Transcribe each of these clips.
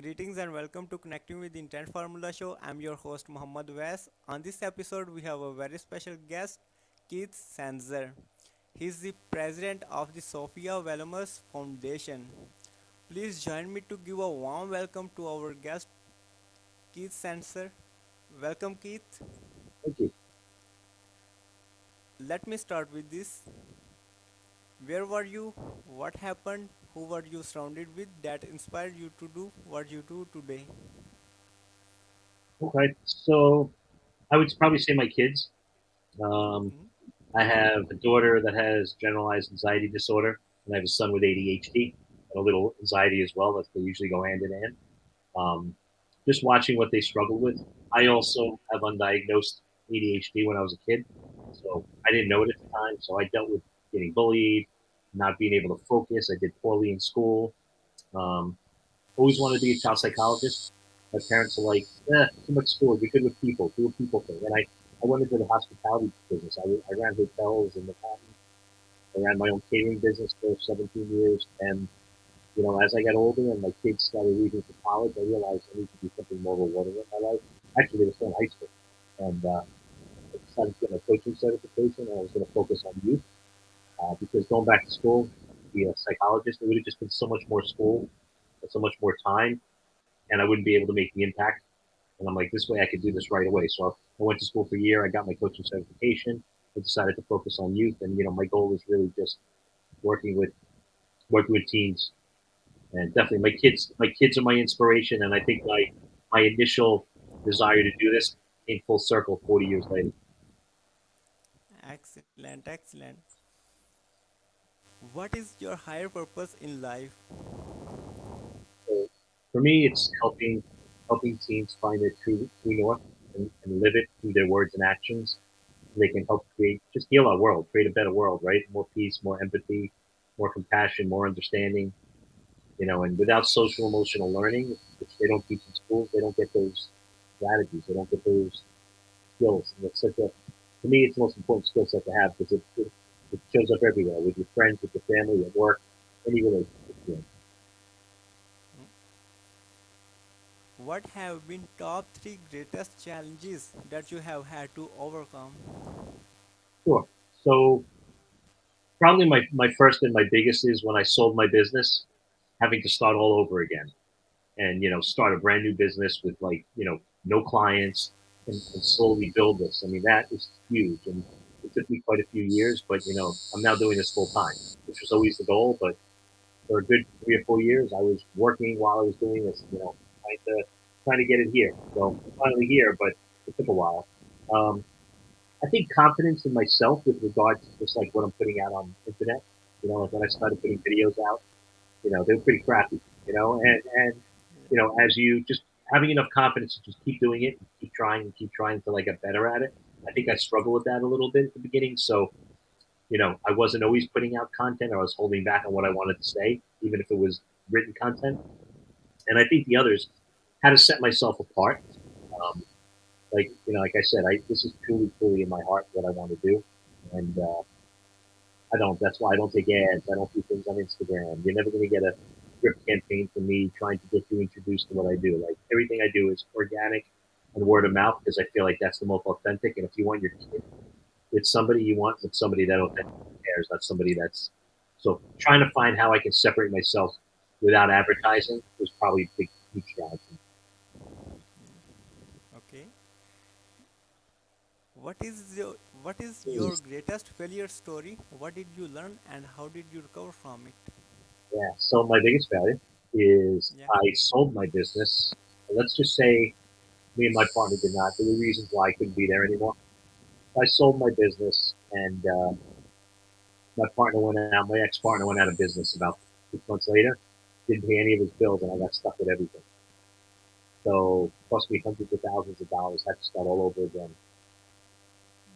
Greetings and welcome to Connecting with Intent Formula Show. I'm your host Muhammad Awais. On this episode, we have a very special guest, Keith Senzer. He's the president of the Sophia Valsamos Foundation. Please join me to give a warm welcome to our guest, Keith Senzer. Welcome, Keith. Thank you. Let me start with this. Where were you? What happened? Who were you surrounded with that inspired you to do what you do today? Okay, so I would probably say my kids. Um, Hmm? I have a daughter that has generalized anxiety disorder, and I have a son with ADHD and a little anxiety as well. That they usually go hand in hand. Um, just watching what they struggle with. I also have undiagnosed ADHD when I was a kid, so I didn't know it at the time. So I dealt with getting bullied, not being able to focus. I did poorly in school. Um, always wanted to be a child psychologist. My parents are like, too much school. You're good with people. Do a people thing. And I went into the hospitality business. I ran hotels in Manhattan. I ran my own catering business for 17 years. And, as I got older and my kids started leaving for college, I realized I need to do something more rewarding in my life. Actually, they were still in high school. And I decided to get my coaching certification, and I was going to focus on youth because going back to school, to be a psychologist, it would have just been so much more school and so much more time and I wouldn't be able to make the impact. And I'm like, this way I could do this right away. So I went to school for a year. I got my coaching certification. I decided to focus on youth, and my goal is really just working with teens. And definitely, my kids are my inspiration. And I think my initial desire to do this came full circle 40 years later. Excellent, excellent. What is your higher purpose in life? So for me, it's helping teens find their true north and live it through their words and actions. They can help create, just heal our world, create a better world, right? More peace, more empathy, more compassion, more understanding. And without social emotional learning, which they don't teach in schools, they don't get those strategies, they don't get those skills. And it's such a, to me, it's the most important skill set to have because it shows up everywhere with your friends, with your family, at work, any relationship you're in. What have been top three greatest challenges that you have had to overcome? Sure. So probably my first and my biggest is when I sold my business, having to start all over again and start a brand new business with no clients and slowly build this. I mean that is huge, and it took me quite a few years, but I'm now doing this full time, which was always the goal. But for a good 3 or 4 years, I was working while I was doing this, trying to get it here. So I'm finally here, but it took a while. Um, I think confidence in myself with regard to just like what I'm putting out on the internet. Like when I started putting videos out, they were pretty crappy, and as you just having enough confidence to just keep doing it, and keep trying until I get better at it. I think I struggled with that a little bit at the beginning. So, I wasn't always putting out content. I was holding back on what I wanted to say, even if it was written content. And I think the others had to set myself apart. Um, like I said, this is truly in my heart what I want to do. And I don't. That's why I don't take ads. I don't do things on Instagram. You're never going to get a script campaign from me trying to get you introduced to what I do. Like everything I do is organic and word of mouth because I feel like that's the most authentic. And if you want your kid with somebody, you want with somebody that authentically cares, not somebody that's. So trying to find how I can separate myself without advertising was probably a big, huge challenge. Okay. What is your what is your greatest failure story? What did you learn and how did you recover from it? Yeah. So my biggest failure is Yeah. I sold my business. Let's just say me and my partner did not. There were reasons why I couldn't be there anymore. I sold my business, and my ex partner went out of business about 6 months later. Didn't pay any of his bills, and I got stuck with everything. So it cost me hundreds of thousands of dollars. Had to start all over again.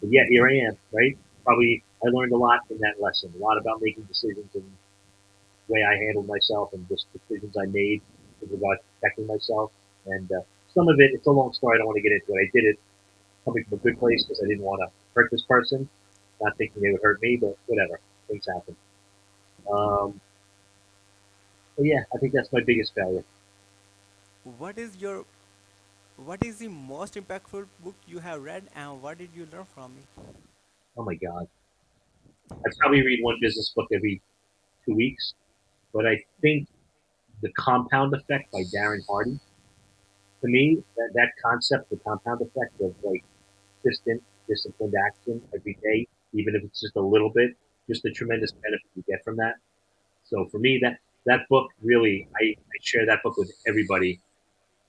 But yet here I am, right? Probably I learned a lot in that lesson. A lot about making decisions and the way I handled myself and just decisions I made with regard to protecting myself. And some of it, it's a long story. I don't want to get into it. I did it coming from a good place because I didn't want to hurt this person, not thinking they would hurt me, but whatever. Things happen. Um, but yeah, I think that's my biggest failure. What is your what is the most impactful book you have read and what did you learn from it? Oh my God, I probably read one business book every 2 weeks, but I think the Compound Effect by Darren Hardy. To me, that concept, the compound effect of like consistent, disciplined action every day, even if it's just a little bit, just the tremendous benefit you get from that. So for me, that book really, I share that book with everybody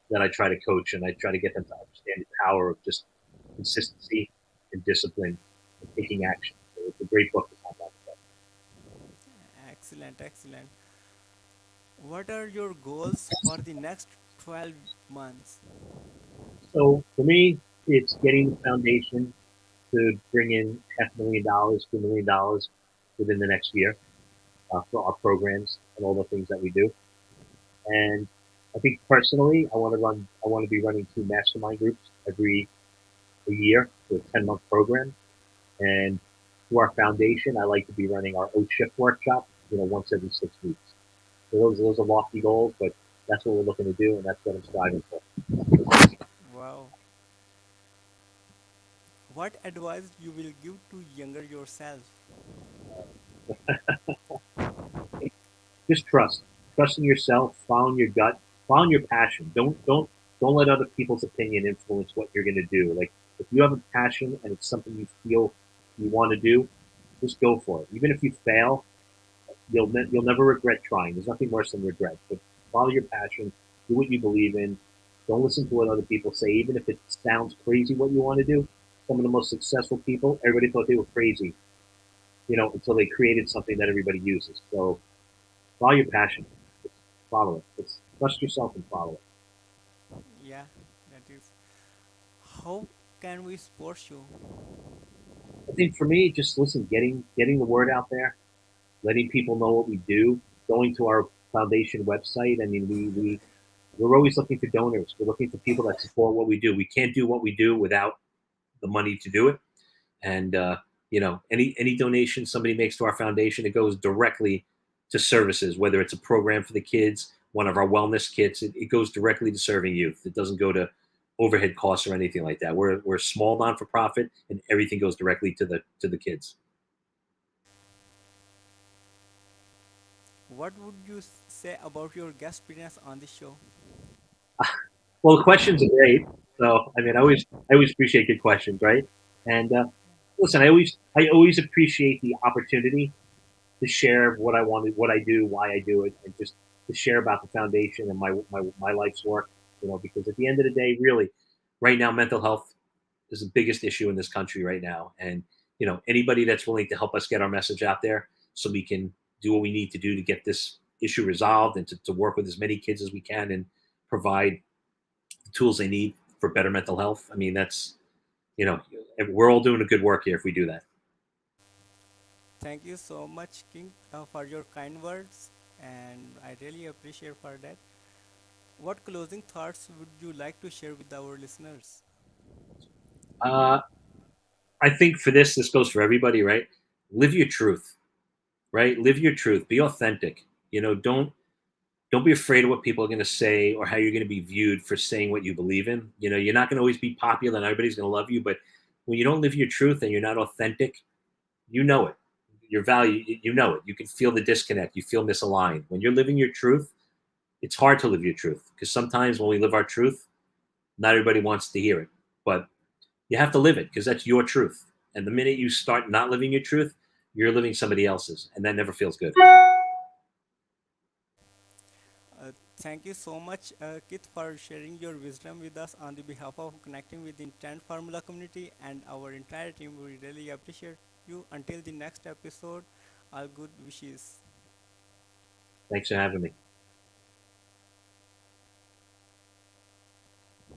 that I try to coach, and I try to get them to understand the power of just consistency and discipline and taking action. So it's a great book to talk about that. Excellent, excellent. What are your goals for the next 12 months? So for me, it's getting the foundation to bring in $500,000, $2 million within the next year for our programs and all the things that we do. And I think personally, I want to be running 2 mastermind groups every a year for a 10-month program. And through our foundation, I like to be running our O shift workshop, once every 6 weeks. So those are lofty goals, but that's what we're looking to do, and that's what I'm striving for. Wow. What advice you will give to younger yourself? Just trust in yourself, follow in your gut, follow in your passion. Don't let other people's opinion influence what you're going to do. Like if you have a passion and it's something you feel you want to do, just go for it. Even if you fail, you'll never regret trying. There's nothing worse than regret. But follow your passion, do what you believe in. Don't listen to what other people say, even if it sounds crazy what you want to do. Some of the most successful people, everybody thought they were crazy, until they created something that everybody uses. So follow your passion. Just follow it. Just trust yourself and follow it. Yeah, that is. How can we support you? I think for me, just listen, getting the word out there, letting people know what we do, going to our foundation website. I mean, we're always looking for donors. We're looking for people that support what we do. We can't do what we do without the money to do it. And any donation somebody makes to our foundation, it goes directly to services. Whether it's a program for the kids, one of our wellness kits, it goes directly to serving youth. It doesn't go to overhead costs or anything like that. We're a small non for profit, and everything goes directly to the kids. What would you say about your guest appearance on the show? Well, the questions are great. So I mean, I always appreciate good questions, right? And listen, I always appreciate the opportunity to share what I wanted, what I do, why I do it, and just to share about the foundation and my life's work. Because at the end of the day, really, right now, mental health is the biggest issue in this country right now, and anybody that's willing to help us get our message out there, so we can do what we need to do to get this issue resolved and to work with as many kids as we can and provide the tools they need for better mental health. I mean, that's you know, we're all doing a good work here if we do that. Thank you so much, King, for your kind words, and I really appreciate for that. What closing thoughts would you like to share with our listeners? Uh, I think for this goes for everybody, right? Live your truth, right? Live your truth. Be authentic. Don't be afraid of what people are going to say or how you're going to be viewed for saying what you believe in. You're not going to always be popular and everybody's going to love you, but when you don't live your truth and you're not authentic, you know it. Your value, you know it. You can feel the disconnect. You feel misaligned. When you're living your truth, it's hard to live your truth because sometimes when we live our truth, not everybody wants to hear it, but you have to live it because that's your truth. And the minute you start not living your truth, you're living somebody else's, and that never feels good. Thank you so much, Kit, for sharing your wisdom with us on the behalf of connecting with the Intent Formula community and our entire team. We really appreciate you. Until the next episode, all good wishes. Thanks for having me.